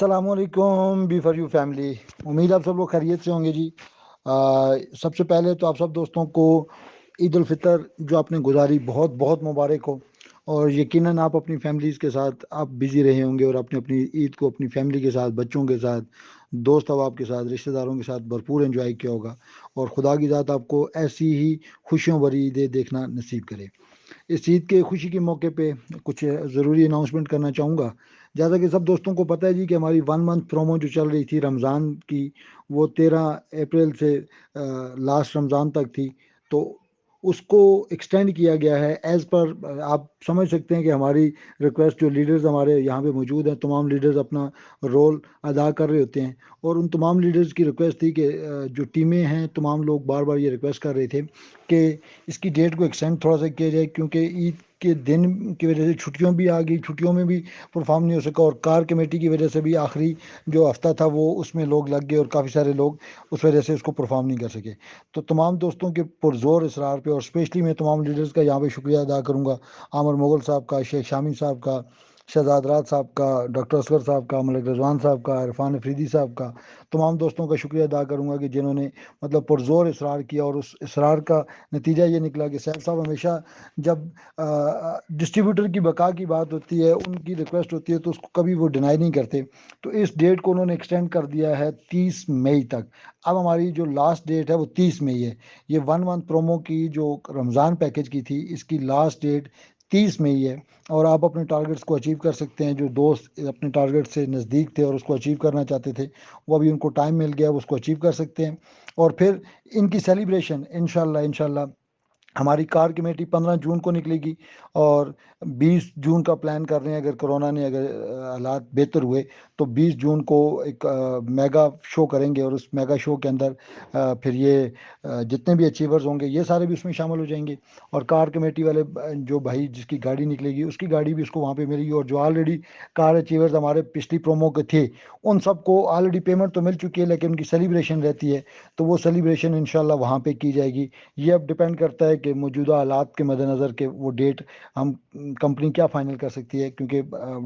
अस्सलाम वालेकुम B for you family. उम्मीद आप सब लोग खैरियत से होंगे जी। सबसे पहले तो आप सब दोस्तों को ईद उल फितर जो आपने गुजारी बहुत बहुत मुबारक हो। और यकीनन आप अपनी फैमिलीज़ के साथ आप बिज़ी रहे होंगे और आपने अपनी ईद को अपनी फैमिली के साथ, बच्चों के साथ, दोस्त अहबाब के साथ, रिश्तेदारों के साथ भरपूर एंजॉय किया होगा। और खुदा की ज़ात आपको ऐसी ही खुशियों भरी ईदें देखना नसीब करे। इस ईद के खुशी के मौके पे कुछ ज़रूरी अनाउंसमेंट करना चाहूँगा। जैसा कि सब दोस्तों को पता है जी कि हमारी 1 मंथ प्रोमो जो चल रही थी रमज़ान की, वो 13 अप्रैल से लास्ट रमज़ान तक थी। तो उसको एक्सटेंड किया गया है एज़ पर आप समझ सकते हैं कि हमारी रिक्वेस्ट, जो लीडर्स हमारे यहाँ पे मौजूद हैं, तमाम लीडर्स अपना रोल अदा कर रहे होते हैं। और उन तमाम लीडर्स की रिक्वेस्ट थी कि जो टीमें हैं, तमाम लोग बार बार ये रिक्वेस्ट कर रहे थे कि इसकी डेट को एक्सटेंड थोड़ा सा किया जाए, क्योंकि ईद के दिन की वजह से छुट्टियों भी आ गई, छुट्टियों में भी परफॉर्म नहीं हो सका। और कार कमेटी की वजह से भी आखिरी जो हफ्ता था वो उसमें लोग लग गए और काफ़ी सारे लोग उस वजह से उसको परफॉर्म नहीं कर सके। तो तमाम दोस्तों के पुरजोर इसरार पे, और स्पेशली मैं तमाम लीडर्स का यहाँ पे शुक्रिया अदा करूँगा, आमिर मुगल साहब का, शेख शामी साहब का, शहजाद राज साहब का, डॉक्टर असगर साहब का, मलिक रजवान साहब का, इरफान अफरीदी साहब का, तमाम दोस्तों का शुक्रिया अदा करूँगा कि जिन्होंने मतलब पुरजोर इसरार किया। और उस इसरार का नतीजा ये निकला कि सैफ साहब हमेशा जब डिस्ट्रीब्यूटर की बका की बात होती है, उनकी रिक्वेस्ट होती है, तो उसको कभी वो डिनाई नहीं करते। तो इस डेट को उन्होंने एक्सटेंड कर दिया है 30 मई तक। अब हमारी जो लास्ट डेट है वो 30 मई है। ये 1 मंथ प्रोमो की जो रमज़ान पैकेज की थी, इसकी लास्ट डेट 30 मई है। और आप अपने टारगेट्स को अचीव कर सकते हैं। जो दोस्त अपने टारगेट से नज़दीक थे और उसको अचीव करना चाहते थे, वो अभी उनको टाइम मिल गया, वो उसको अचीव कर सकते हैं। और फिर इनकी सेलिब्रेशन इंशाल्लाह हमारी कार कमेटी 15 जून को निकलेगी। और 20 जून का प्लान कर रहे हैं, अगर कोरोना ने अगर हालात बेहतर हुए तो 20 जून को एक मेगा शो करेंगे। और उस मेगा शो के अंदर फिर ये जितने भी अचीवर्स होंगे ये सारे भी उसमें शामिल हो जाएंगे। और कार कमेटी वाले जो भाई जिसकी गाड़ी निकलेगी उसकी गाड़ी भी उसको वहाँ पे मिलेगी। और जो ऑलरेडी कार अचीवर्स हमारे पिछली प्रोमो के थे, उन सबको ऑलरेडी पेमेंट तो मिल चुकी है, लेकिन उनकी सेलिब्रेशन रहती है, तो वो सेलिब्रेशन इंशाल्लाह वहाँ पे की जाएगी। ये अब डिपेंड करता है कि मौजूदा हालात के मद्देनज़र के वो डेट हम कंपनी क्या फ़ाइनल कर सकती है, क्योंकि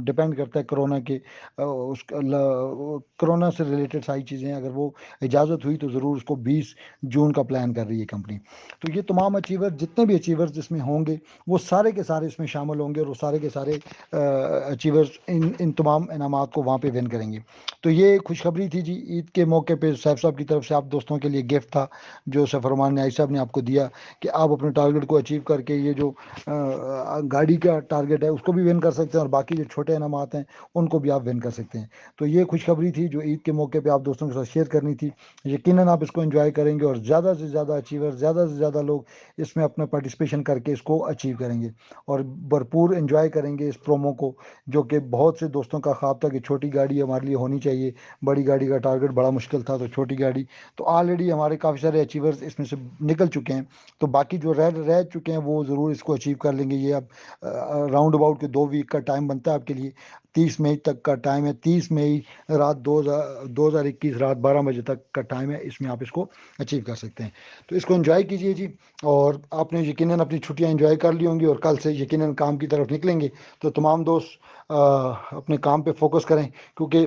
डिपेंड करता है कोरोना के उस कोरोना से रिलेटेड सारी चीज़ें, अगर वो इजाज़त हुई तो ज़रूर उसको 20 जून का प्लान कर रही है कंपनी। तो ये तमाम अचीवर, जितने भी अचीवर्स इसमें होंगे, वो सारे के सारे इसमें शामिल होंगे। और वो सारे के सारे अचीवर्स इन तमाम इनामात को वहाँ पे विन करेंगे। तो ये खुशखबरी थी जी ईद के मौके पे सैफ साहब की तरफ से आप दोस्तों के लिए गिफ्ट था जो सफरमान न्याई साहब ने आपको दिया, कि आप अपने टारगेट को अचीव करके ये जो गाड़ी का टारगेट है उसको भी विन कर सकते हैं, और बाकी जो छोटे इनामात हैं उनको भी आप विन कर सकते हैं। तो ये खुशखबरी थी जो ईद के मौके पे आप दोस्तों के साथ शेयर करनी थी। यकीनन आप इसको एंजॉय करेंगे और ज़्यादा से ज़्यादा अचीवर, ज़्यादा से ज़्यादा लोग इसमें अपना पार्टिसिपेशन करके इसको अचीव करेंगे और भरपूर एंजॉय करेंगे इस प्रोमो को, जो कि बहुत से दोस्तों का ख्वाब था कि छोटी गाड़ी हमारे लिए होनी चाहिए। बड़ी गाड़ी का टारगेट बड़ा मुश्किल था, तो छोटी गाड़ी, तो ऑलरेडी हमारे काफ़ी सारे अचीवर्स इसमें से निकल चुके हैं। तो बाकी जो रह रह चुके हैं वो ज़रूर इसको अचीव कर लेंगे। ये अब राउंड अबाउट के 2 वीक का टाइम बनता है आपके लिए। 30 मई तक का टाइम है। 30 मई रात 2021 रात 12 बजे तक का टाइम है। इसमें आप इसको अचीव कर सकते हैं। तो इसको एंजॉय कीजिए जी। और आपने यकीनन अपनी छुट्टियां एंजॉय कर ली होंगी और कल से यकीनन काम की तरफ निकलेंगे। तो तमाम दोस्त अपने काम पे फोकस करें, क्योंकि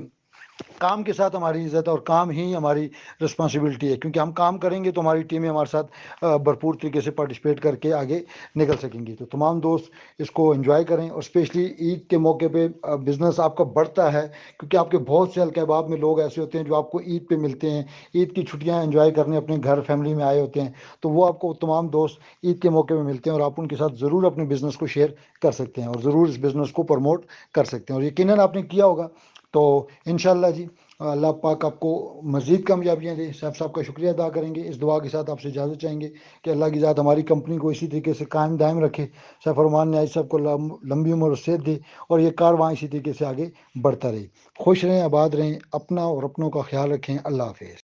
काम के साथ हमारी इज़्ज़त और काम ही हमारी रिस्पॉन्सिबिलिटी है। क्योंकि हम काम करेंगे तो हमारी टीमें हमारे साथ भरपूर तरीके से पार्टिसिपेट करके आगे निकल सकेंगी। तो तमाम दोस्त इसको एंजॉय करें। और स्पेशली ईद के मौके पे बिज़नेस आपका बढ़ता है, क्योंकि आपके बहुत से हल्के अहबाब में लोग ऐसे होते हैं जो आपको ईद पे मिलते हैं, ईद की छुट्टियां एंजॉय करने अपने घर फैमिली में आए होते हैं। तो वो आपको तमाम दोस्त ईद के मौके पे मिलते हैं, और आप उनके साथ ज़रूर अपने बिज़नेस को शेयर कर सकते हैं और ज़रूर इस बिज़नेस को प्रमोट कर सकते हैं। और यकीनन आपने किया होगा। तो इंशाल्लाह जी अल्लाह पाक आपको मज़ीद कामयाबियाँ दे। साहब साहब का शुक्रिया अदा करेंगे। इस दुआ के साथ आपसे इजाज़त चाहेंगे कि अल्लाह की ज़ात हमारी कंपनी को इसी तरीके से कायम दायम रखे। सफ़रमान न्याय साहब को लंबी उम्र और सेहत दे, और ये कारवां इसी तरीके से आगे बढ़ता रहे। खुश रहें, आबाद रहें, अपना और अपनों का ख्याल रखें। अल्लाह हाफिज़।